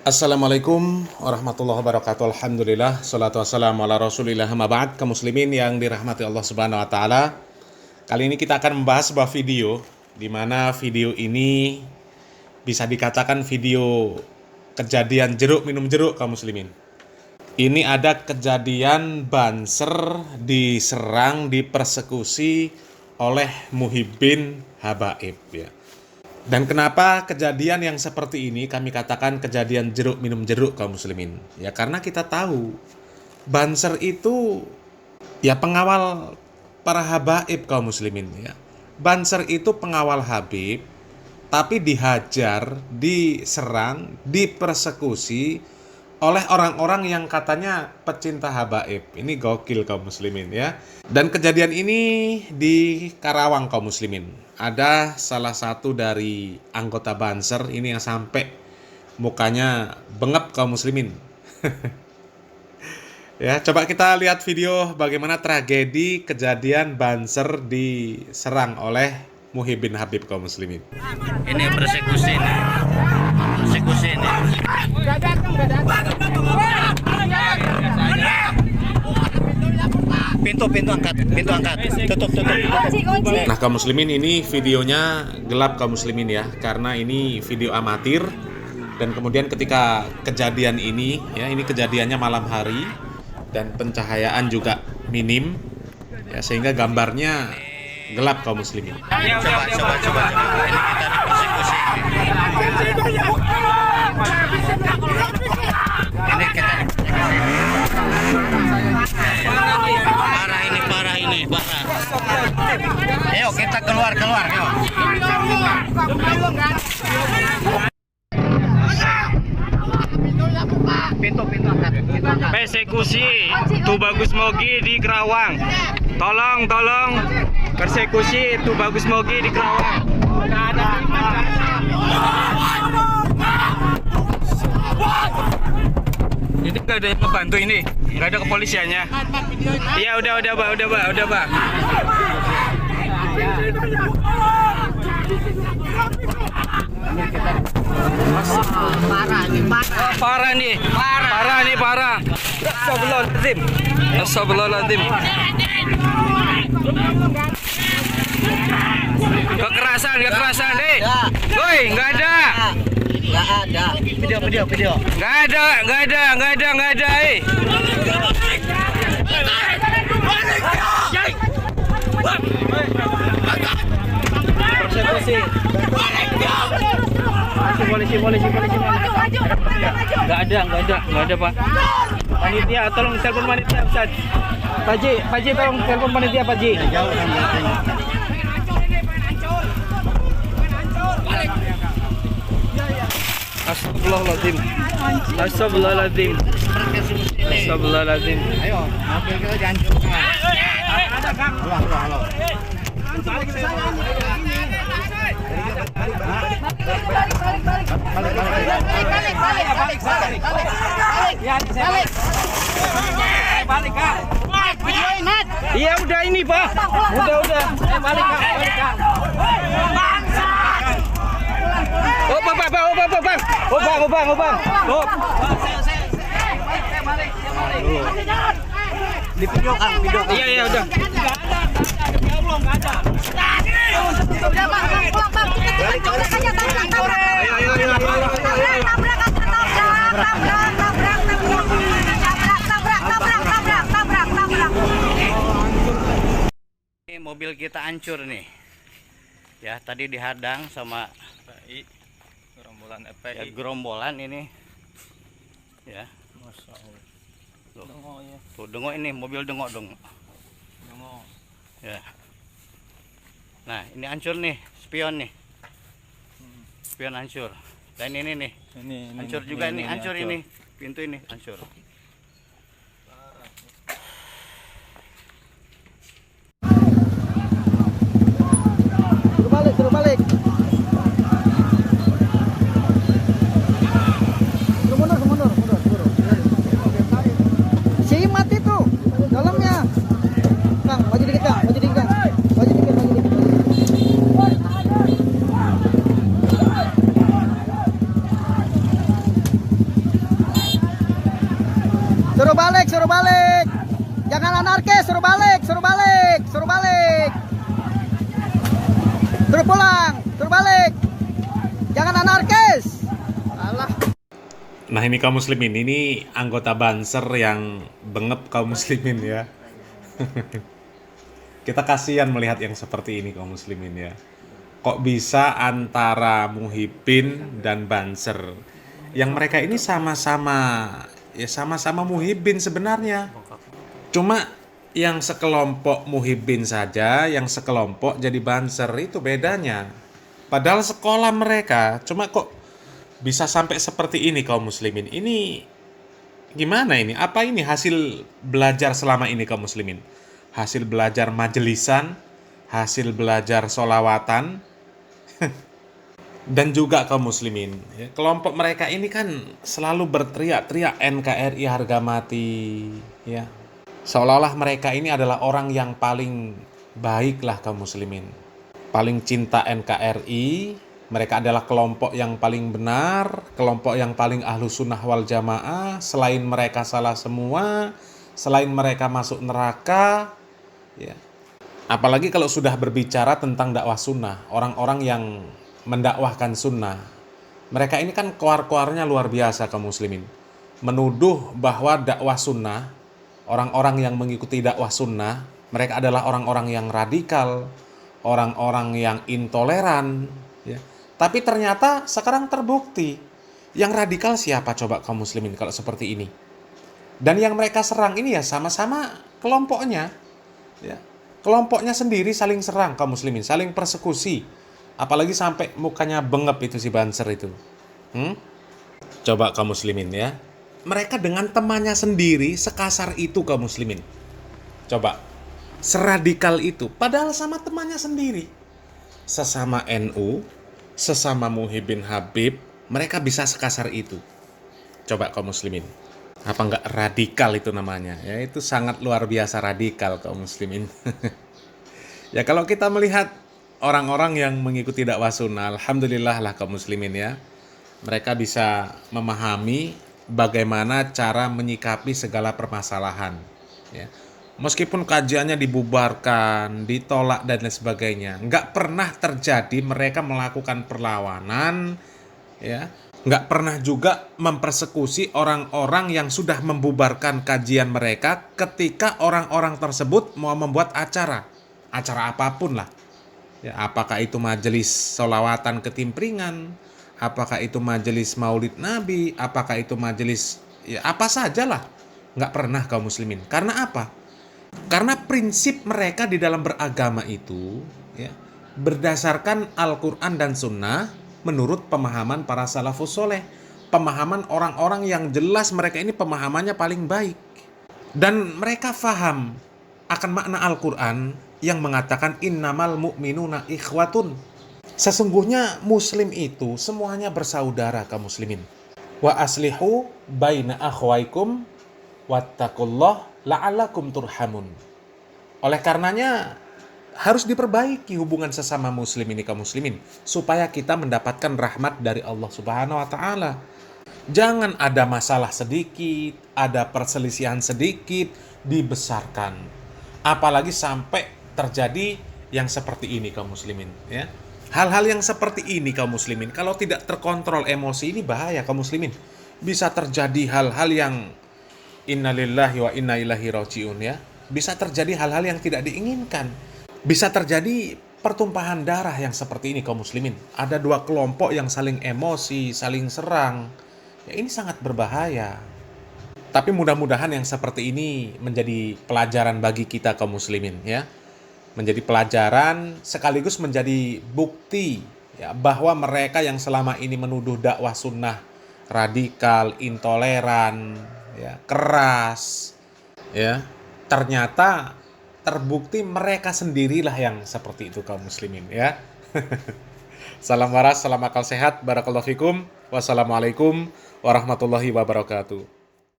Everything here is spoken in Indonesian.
Assalamualaikum warahmatullahi wabarakatuh. Alhamdulillah, salatu wassalamu ala rasulillah, amma ba'd. Kaum muslimin yang dirahmati Allah subhanahu wa ta'ala, kali ini kita akan membahas sebuah video, di mana video ini bisa dikatakan video kejadian jeruk minum jeruk, kaum muslimin. Ini ada kejadian Banser diserang, dipersekusi oleh Muhyiddin Habaib, ya. Dan kenapa kejadian yang seperti ini kami katakan kejadian jeruk minum jeruk, kaum muslimin? Ya karena kita tahu Banser itu ya pengawal para habaib, kaum muslimin, ya. Banser itu pengawal Habib, tapi dihajar, diserang, dipersekusi oleh orang-orang yang katanya pecinta habaib. Ini gokil, kaum muslimin, ya. Dan kejadian ini di Karawang, kaum muslimin. Ada salah satu dari anggota Banser ini yang sampai mukanya bengep, kaum muslimin. Ya, coba kita lihat video bagaimana tragedi kejadian Banser diserang oleh Muhyiddin Habib, kaum muslimin. Ini persekusi nih. Persekusi nih. Pintu angkat, tutup. Nah, kaum muslimin, ini videonya gelap, kaum muslimin, ya, karena ini video amatir. Dan kemudian ketika kejadian ini, ya, ini kejadiannya malam hari dan pencahayaan juga minim, ya, sehingga gambarnya gelap, kaum muslimin. Coba. Ini kita persekusi. Ini kita parah. Ayo kita keluar, yuk. Pintu angkat. Persekusi Tubagus Mogi di Karawang. Tolong persekusi Tubagus Mogi di Karawang. Itu nggak ada yang ngebantu ini, nggak ada kepolisiannya. Iya udah Pak. Parah. Astagfirullahaladzim. Kekerasan deh. Woi, nggak ada. Video. Nggak ada. Persekusi. Polisi. Nggak ada Pak. Panitia, tolong telepon panitia, Ustaz. Pak Ji, tolong telepon panitia, Pak Ji. Astagfirullahaladzim. Ayo, mobil kita dihancurkan. Halo. Balik. Iya udah ini Pak. Udah. Balik. Bang. Di video kan. Iya udah. Nggak ada. Udah bang, tabrak aja, tabrak. Ini mobil kita hancur nih. Ya, tadi dihadang sama gerombolan ini. Ya. Tuh, dengok ini, mobil dengok. Ya. Nah, ini hancur nih, spion nih. Spion hancur. Dan ini nih. Hancur juga ini, hancur ini. Pintu ini hancur. Suruh balik. Mundur. Si mati tuh dalamnya. Kang, maju dikit. anarkis, suruh balik, suruh balik, suruh balik. Suruh pulang, suruh balik. Jangan anarkis. Alah. Nah ini kaum muslimin, ini anggota Banser yang bengep kaum muslimin ya. Kita kasihan melihat yang seperti ini kaum muslimin ya. Kok bisa antara Muhyiddin dan Banser yang mereka ini sama-sama Muhyiddin sebenarnya. Cuma yang sekelompok Muhyiddin saja, yang sekelompok jadi Banser, itu bedanya. Padahal sekolah mereka, cuma kok bisa sampai seperti ini kaum muslimin. Ini gimana ini? Apa ini hasil belajar selama ini kaum muslimin? Hasil belajar majelisan, hasil belajar solawatan, dan juga kaum muslimin. Ya, kelompok mereka ini kan selalu berteriak-teriak NKRI harga mati. Ya, seolah-olah mereka ini adalah orang yang paling baik lah kaum muslimin. Paling cinta NKRI. Mereka adalah kelompok yang paling benar, kelompok yang paling ahlu sunnah wal jamaah. Selain mereka salah semua, selain mereka masuk neraka, ya. Apalagi kalau sudah berbicara tentang dakwah sunnah, orang-orang yang mendakwahkan sunnah, mereka ini kan koar-koarnya luar biasa kaum muslimin. Menuduh bahwa dakwah sunnah, orang-orang yang mengikuti dakwah sunnah, mereka adalah orang-orang yang radikal, orang-orang yang intoleran, ya. Tapi ternyata sekarang terbukti yang radikal siapa coba kaum muslimin kalau seperti ini. Dan yang mereka serang ini ya sama-sama kelompoknya. Ya. Kelompoknya sendiri saling serang kaum muslimin, saling persekusi. Apalagi sampai mukanya bengep itu si Banser itu. Coba kaum muslimin ya. Mereka dengan temannya sendiri sekasar itu kaum muslimin. Coba. Seradikal itu. Padahal sama temannya sendiri. Sesama NU, sesama Muhyiddin Habib, mereka bisa sekasar itu. Coba kaum muslimin. Apa enggak radikal itu namanya? Ya itu sangat luar biasa radikal kaum muslimin. Ya kalau kita melihat orang-orang yang mengikuti dakwah sunnah, alhamdulillah lah kaum muslimin ya. Mereka bisa memahami bagaimana cara menyikapi segala permasalahan. Ya. Meskipun kajiannya dibubarkan, ditolak dan lain sebagainya, nggak pernah terjadi mereka melakukan perlawanan, ya, nggak pernah juga mempersekusi orang-orang yang sudah membubarkan kajian mereka ketika orang-orang tersebut mau membuat acara apapun lah, ya, apakah itu majelis sholawatan ketimpringan, apakah itu majelis maulid Nabi, apakah itu majelis, ya apa sajalah, nggak pernah kaum muslimin. Karena apa? Karena prinsip mereka di dalam beragama itu ya, berdasarkan Al-Quran dan Sunnah menurut pemahaman para salafus soleh. Pemahaman orang-orang yang jelas mereka ini pemahamannya paling baik. Dan mereka faham akan makna Al-Quran yang mengatakan innamal mu'minuna ikhwatun. Sesungguhnya muslim itu semuanya bersaudara kaum muslimin. Wa aslihu baina akhwaikum wattaqullah la'allakum turhamun. Oleh karenanya harus diperbaiki hubungan sesama muslim ini kaum muslimin supaya kita mendapatkan rahmat dari Allah Subhanahu wa taala. Jangan ada masalah sedikit, ada perselisihan sedikit dibesarkan. Apalagi sampai terjadi yang seperti ini kaum muslimin ya. Hal-hal yang seperti ini kaum muslimin kalau tidak terkontrol emosi ini bahaya kaum muslimin. Bisa terjadi hal-hal yang innalillahi wa inna ilaihi rajiun ya. Bisa terjadi hal-hal yang tidak diinginkan. Bisa terjadi pertumpahan darah yang seperti ini kaum muslimin. Ada dua kelompok yang saling emosi, saling serang. Ya ini sangat berbahaya. Tapi mudah-mudahan yang seperti ini menjadi pelajaran bagi kita kaum muslimin ya. Menjadi pelajaran sekaligus menjadi bukti ya bahwa mereka yang selama ini menuduh dakwah sunnah radikal, intoleran, ya, keras, ya, ternyata terbukti mereka sendirilah yang seperti itu kaum muslimin ya. Salam waras, salam akal sehat, barakallahu fikum, wassalamualaikum warahmatullahi wabarakatuh.